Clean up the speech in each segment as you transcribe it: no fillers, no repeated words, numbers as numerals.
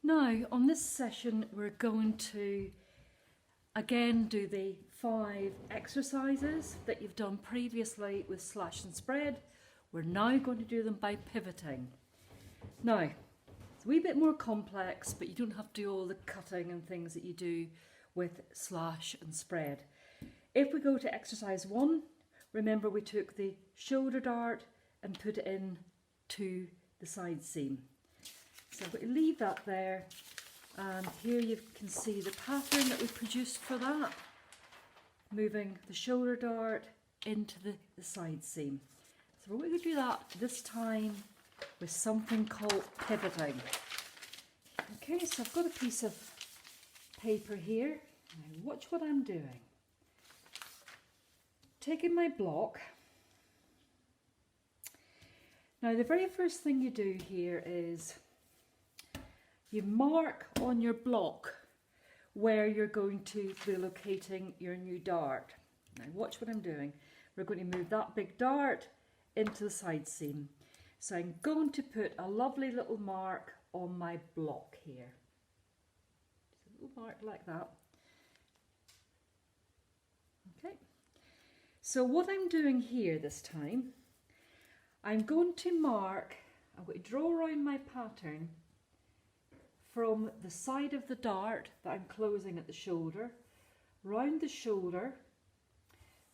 Now, on this session, we're going to again do the 5 exercises that you've done previously with slash and spread. We're now going to do them by pivoting. Now, it's a wee bit more complex, but you don't have to do all the cutting and things that you do with slash and spread. If we go to exercise 1, remember we took the shoulder dart and put it in to the side seam. So I'm going to leave that there, and here you can see the pattern that we produced for that, moving the shoulder dart into the side seam. So we're going to do that this time with something called pivoting. Okay, so I've got a piece of paper here. Now watch what I'm doing. Taking my block. Now the very first thing you do here is you mark on your block where you're going to be locating your new dart. Now watch what I'm doing. We're going to move that big dart into the side seam. So I'm going to put a lovely little mark on my block here. Just a little mark like that. Okay. So what I'm doing here this time, I'm going to mark, I'm going to draw around my pattern from the side of the dart that I'm closing at the shoulder, round the shoulder,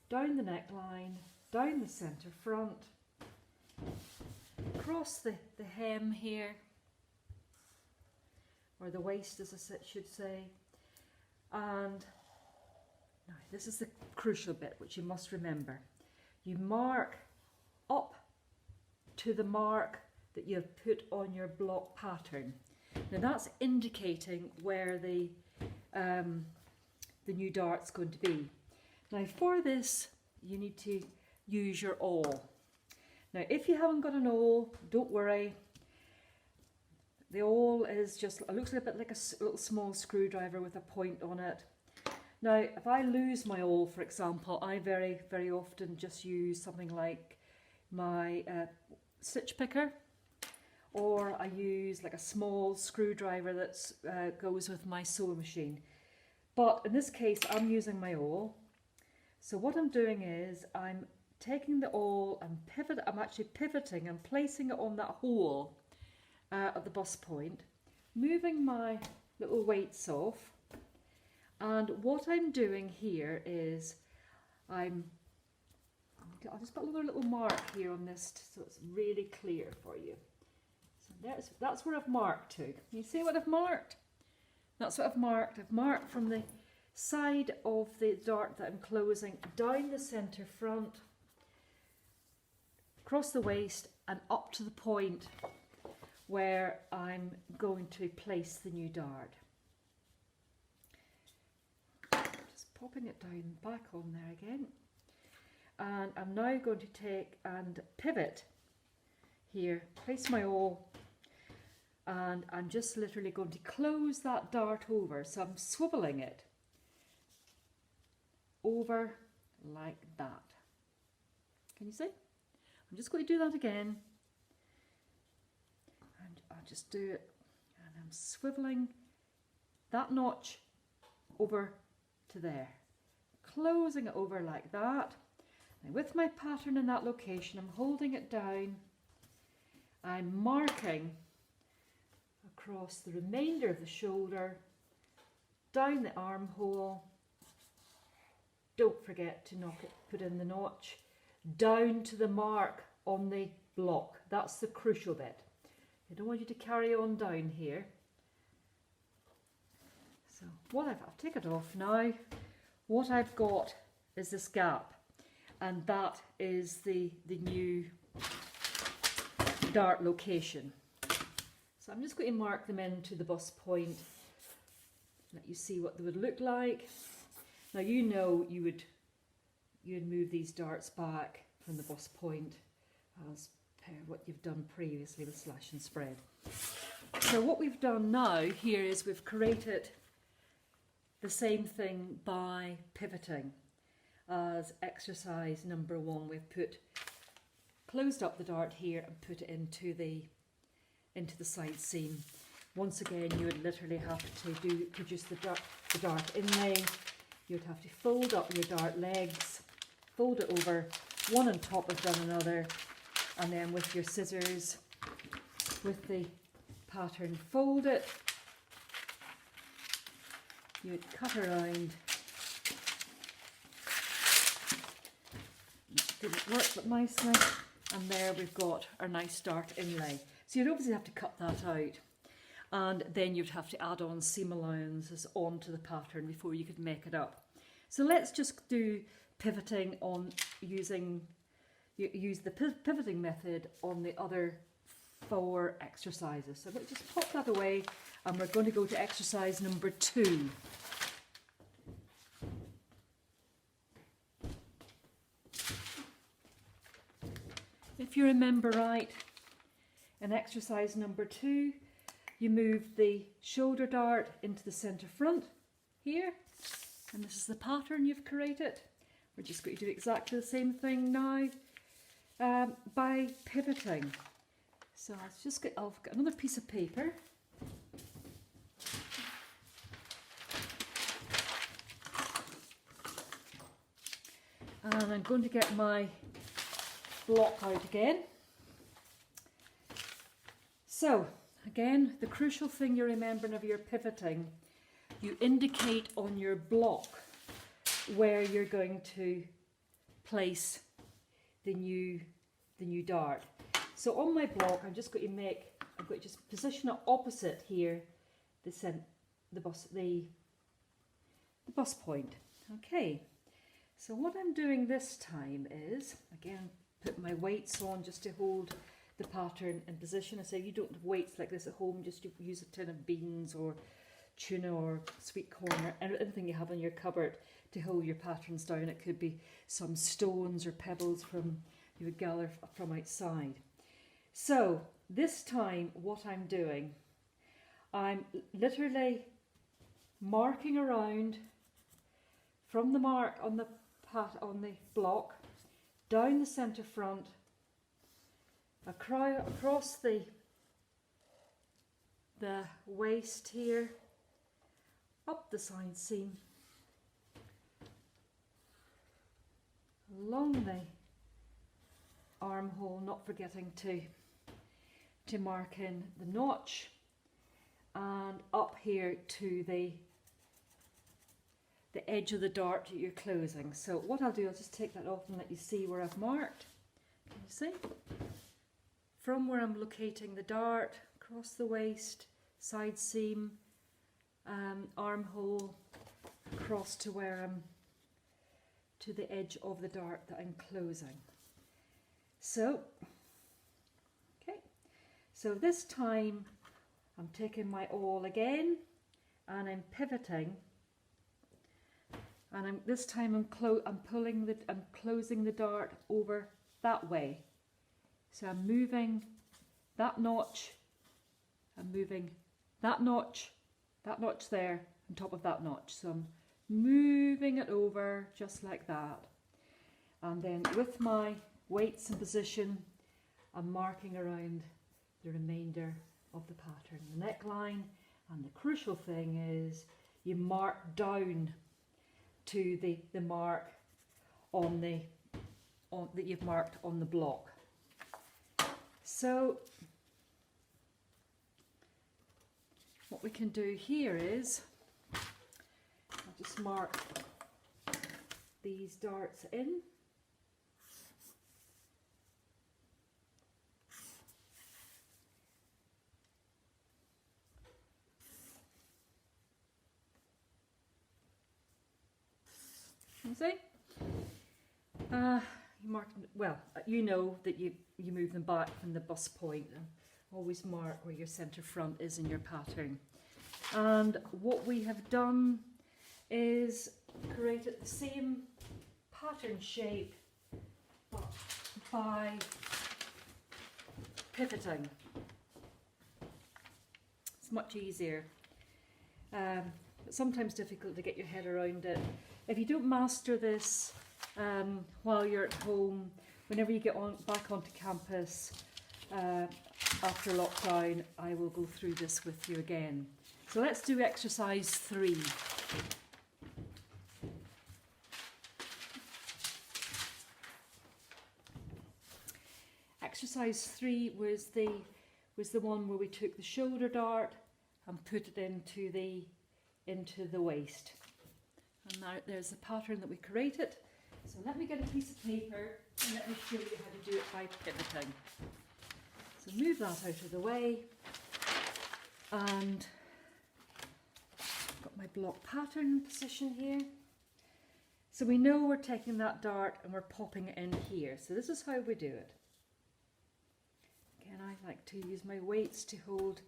down the neckline, down the centre front, across the hem here, or the waist as I should say, and now this is the crucial bit which you must remember. You mark up to the mark that you have put on your block pattern. Now that's indicating where the new dart's going to be. Now for this you need to use your awl. Now if you haven't got an awl, don't worry. The awl is just, it looks a bit like a little small screwdriver with a point on it. Now if I lose my awl, for example, I very often just use something like my stitch picker, or I use like a small screwdriver that goes with my sewing machine. But in this case I'm using my awl. So what I'm doing is I'm taking the awl and I'm actually pivoting and placing it on that hole at the bust point, moving my little weights off, and what I'm doing here is I've just got another little mark here on this so it's really clear for you. That's where I've marked to. You see what I've marked? That's what I've marked. I've marked from the side of the dart that I'm closing, down the centre front, across the waist and up to the point where I'm going to place the new dart. Just popping it down back on there again. And I'm now going to take and pivot here, place my awl, and I'm just literally going to close that dart over. So I'm swiveling it over like that. Can you see? I'm just going to do that again. And I'll just do it, and I'm swiveling that notch over to there, closing it over like that. And with my pattern in that location, I'm holding it down. I'm marking across the remainder of the shoulder, down the armhole. Don't forget to put in the notch, down to the mark on the block. That's the crucial bit. I don't want you to carry on down here. So what I'll take it off now. What I've got is this gap, and that is the new dart location. So I'm just going to mark them into the bust point, let you see what they would look like. Now you know you'd move these darts back from the bust point as per what you've done previously with slash and spread. So what we've done now here is we've created the same thing by pivoting as exercise number 1. We've closed up the dart here and put it into the side seam. once again you would literally have to produce the dart inlay. You'd have to fold up your dart legs, fold it over one on top of one another, and then with your scissors, with the pattern, fold it. You would cut around. Didn't work but nicely, and there we've got our nice dart inlay. So you'd obviously have to cut that out, and then you'd have to add on seam allowances onto the pattern before you could make it up. So let's just do pivoting on use the pivoting method on the other 4 exercises. So let's just pop that away, and we're going to go to exercise number 2. If you remember right, in exercise number 2, you move the shoulder dart into the centre front here, and this is the pattern you've created. We're just going to do exactly the same thing now by pivoting. So let's just get, I've got another piece of paper. And I'm going to get my block out again. So again, the crucial thing you remember of your pivoting, you indicate on your block where you're going to place the new dart. So on my block, I'm just going to just position it opposite here, the bus point. Okay. So what I'm doing this time is, again, put my weights on just to hold the pattern in position. I say you don't have weights like this at home, just use a tin of beans or tuna or sweet corn or anything you have in your cupboard to hold your patterns down. It could be some stones or pebbles you would gather from outside. So this time what I'm doing, I'm literally marking around from the mark on the block, down the centre front, across the waist here, up the side seam, along the armhole, not forgetting to mark in the notch, and up here to the edge of the dart that you're closing. So what I'll do, I'll just take that off and let you see where I've marked. Can you see? From where I'm locating the dart, across the waist, side seam, armhole, across to where I'm to the edge of the dart that I'm closing. So, okay. So this time I'm taking my awl again and I'm pivoting. And this time I'm closing the dart over that way. So I'm moving that notch, I'm moving that notch there on top of that notch. So I'm moving it over just like that. And then with my weights in position, I'm marking around the remainder of the pattern, the neckline. And the crucial thing is you mark down to the mark that you've marked on the block. So what we can do here is I'll just mark these darts in. You see? You mark, well, you know that you move them back from the bust point, and always mark where your centre front is in your pattern. And what we have done is created the same pattern shape but by pivoting. It's much easier, but sometimes difficult to get your head around it. If you don't master this while you're at home, whenever you get back onto campus, after lockdown, I will go through this with you again. So let's do exercise 3. Exercise 3 was the one where we took the shoulder dart and put it into the waist. And now there's the pattern that we created. So let me get a piece of paper and let me show you how to do it by pivoting. So move that out of the way, and I've got my block pattern in position here. So we know we're taking that dart and we're popping it in here. So this is how we do it. Again, I like to use my weights to hold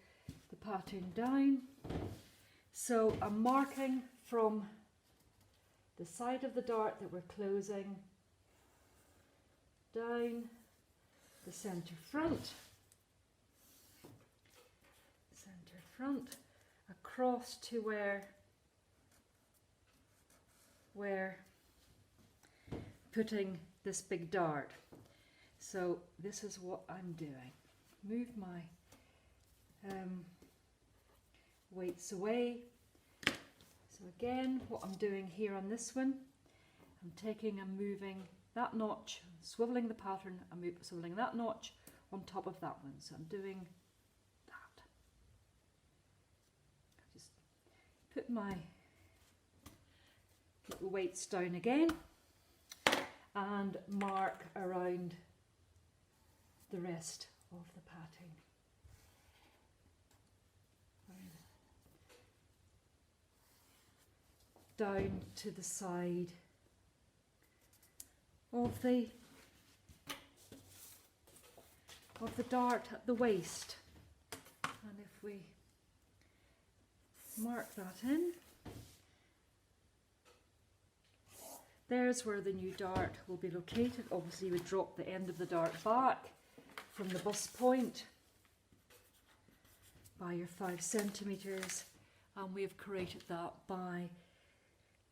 the pattern down. So I'm marking from the side of the dart that we're closing down the centre front, across to where we're putting this big dart. So this is what I'm doing. Move my weights away. So again, what I'm doing here on this one, I'm taking and moving that notch, swiveling the pattern, and swiveling that notch on top of that one. So I'm doing that. Just put my little weights down again and mark around the rest of the pattern. Down to the side of the dart at the waist, and if we mark that in, there's where the new dart will be located. Obviously we drop the end of the dart back from the bust point by your 5 centimetres, and we've created that by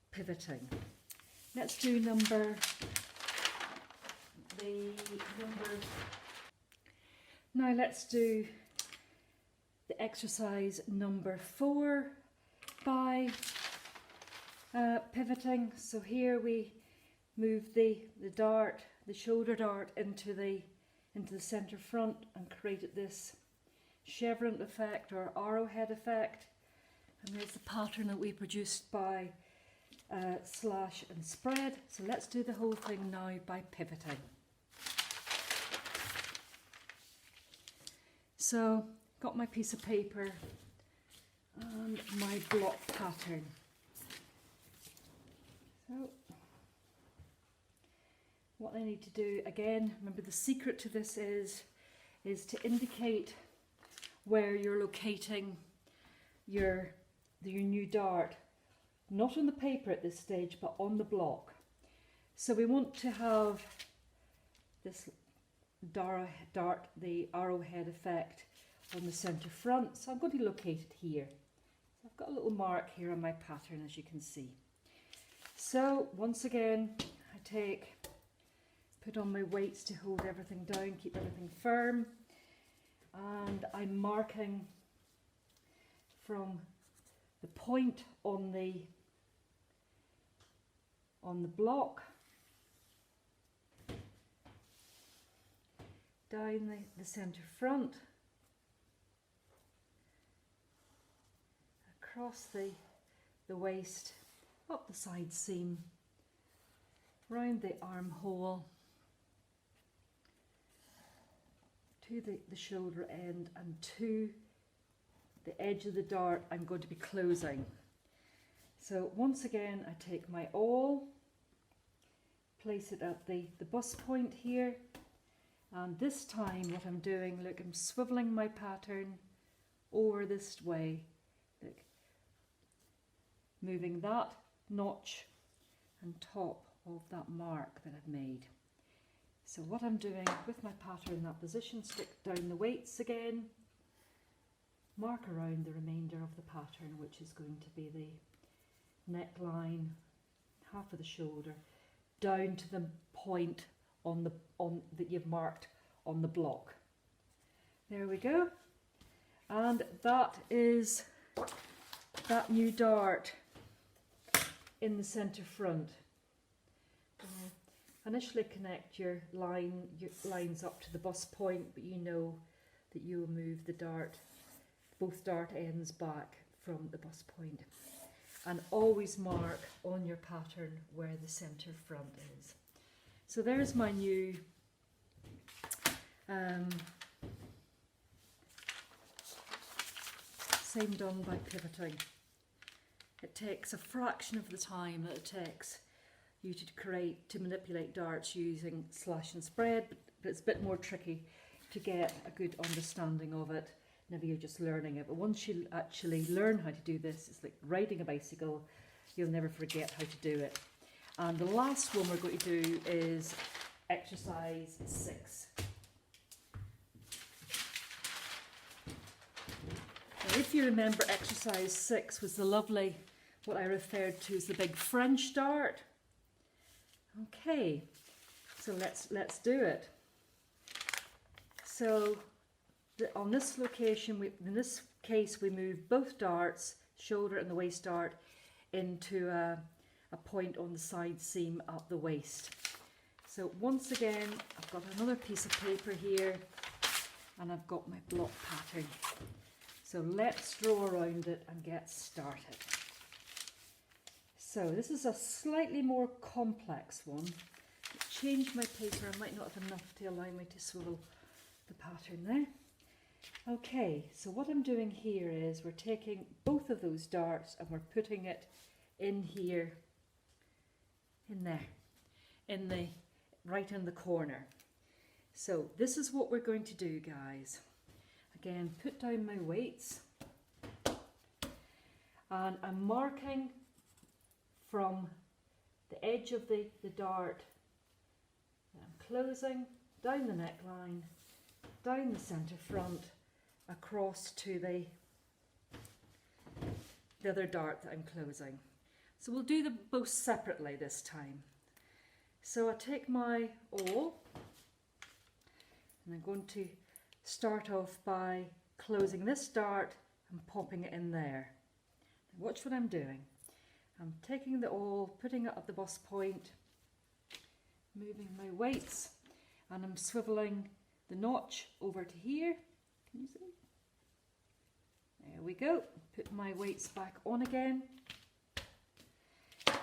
pivoting. Let's do number. Now let's do the exercise number 4 by pivoting. So here we move the dart, the shoulder dart, into the centre front and created this chevron effect or arrowhead effect. And there's the pattern that we produced by slash and spread. So let's do the whole thing now by pivoting. So got my piece of paper and my block pattern. So what I need to do, again, remember the secret to this is to indicate where you're locating your new dart. Not on the paper at this stage, but on the block. So we want to have this dart, the arrowhead effect, on the centre front. So I'm going to locate it here. So I've got a little mark here on my pattern, as you can see. So once again, I put on my weights to hold everything down, keep everything firm, and I'm marking from the point on the block down the centre front, across the waist, up the side seam, round the armhole to the shoulder end, and to the edge of the dart I'm going to be closing. So once again, I take my awl, place it at the bust point here, and this time what I'm doing, look, I'm swiveling my pattern over this way, look, moving that notch on top of that mark that I've made. So what I'm doing with my pattern in that position, stick down the weights again, mark around the remainder of the pattern, which is going to be the neckline, half of the shoulder, down to the point that you've marked on the block. There we go. And that is that new dart in the centre front. Initially connect your lines up to the bus point, but you know that you will move the dart, both dart ends back from the bus point. And always mark on your pattern where the centre front is. So there's my new same done by pivoting. It takes a fraction of the time that it takes you to manipulate darts using slash and spread, but it's a bit more tricky to get a good understanding of it whenever you're just learning it. But once you actually learn how to do this, it's like riding a bicycle, you'll never forget how to do it. And the last one we're going to do is exercise 6. Now, if you remember, exercise 6 was the lovely, what I referred to as the big French dart. Okay, so let's do it. So on this location, in this case, we move both darts, shoulder and the waist dart, into a point on the side seam at the waist. So once again, I've got another piece of paper here, and I've got my block pattern. So let's draw around it and get started. So this is a slightly more complex one. I've changed my paper, I might not have enough to allow me to swivel the pattern there. Okay, so what I'm doing here is we're taking both of those darts and we're putting it in here, in there, right in the corner. So this is what we're going to do, guys. Again, put down my weights, and I'm marking from the edge of the dart that I'm closing, down the neckline, down the centre front, across to the other dart that I'm closing. So we'll do them both separately this time. So I take my awl, and I'm going to start off by closing this dart and popping it in there. Now watch what I'm doing. I'm taking the awl, putting it at the bus point, moving my weights, and I'm swiveling the notch over to here. Can you see? There we go. Put my weights back on again.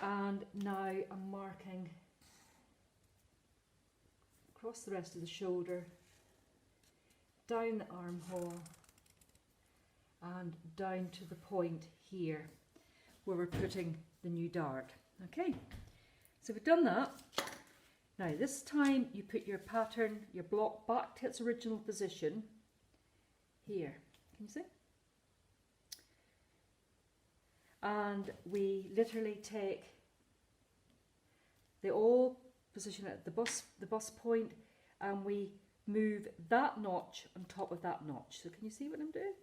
And now I'm marking across the rest of the shoulder, down the armhole, and down to the point here where we're putting the new dart. Okay, so we've done that. Now this time you put your pattern, your block back to its original position here. Can you see? And we literally take the awl, position it at the bus point, and we move that notch on top of that notch. So can you see what I'm doing?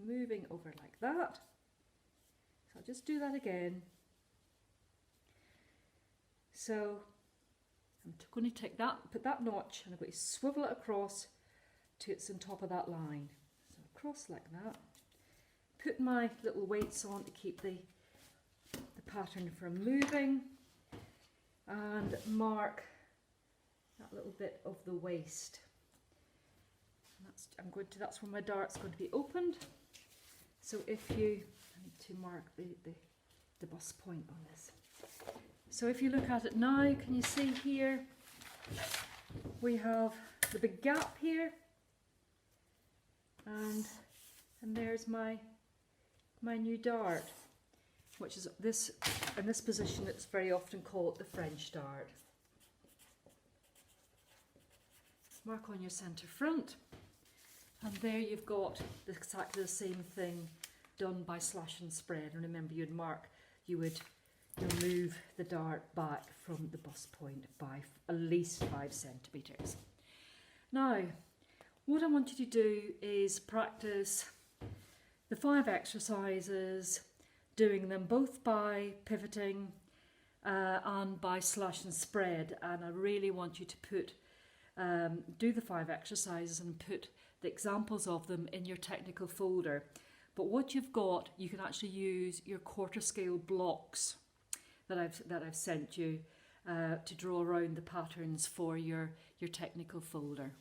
Moving over like that. So I'll just do that again. So I'm going to take that, put that notch, and I'm going to swivel it across to it's on top of that line. So across like that. Put my little weights on to keep the pattern from moving, and mark that little bit of the waist. And that's where my dart's going to be opened. So if you, I need to mark the bus point on this. So if you look at it now, can you see here, we have the big gap here, and there's my new dart, which is this, in this position it's very often called the French dart. Mark on your centre front, and there you've got exactly the same thing done by slash and spread. And remember, you'll move the dart back from the bus point by at least 5 centimetres. Now, what I want you to do is practice the 5 exercises, doing them both by pivoting and by slash and spread. And I really want you to do the 5 exercises and put the examples of them in your technical folder. But what you've got, you can actually use your quarter scale blocks that I've sent you to draw around the patterns for your technical folder.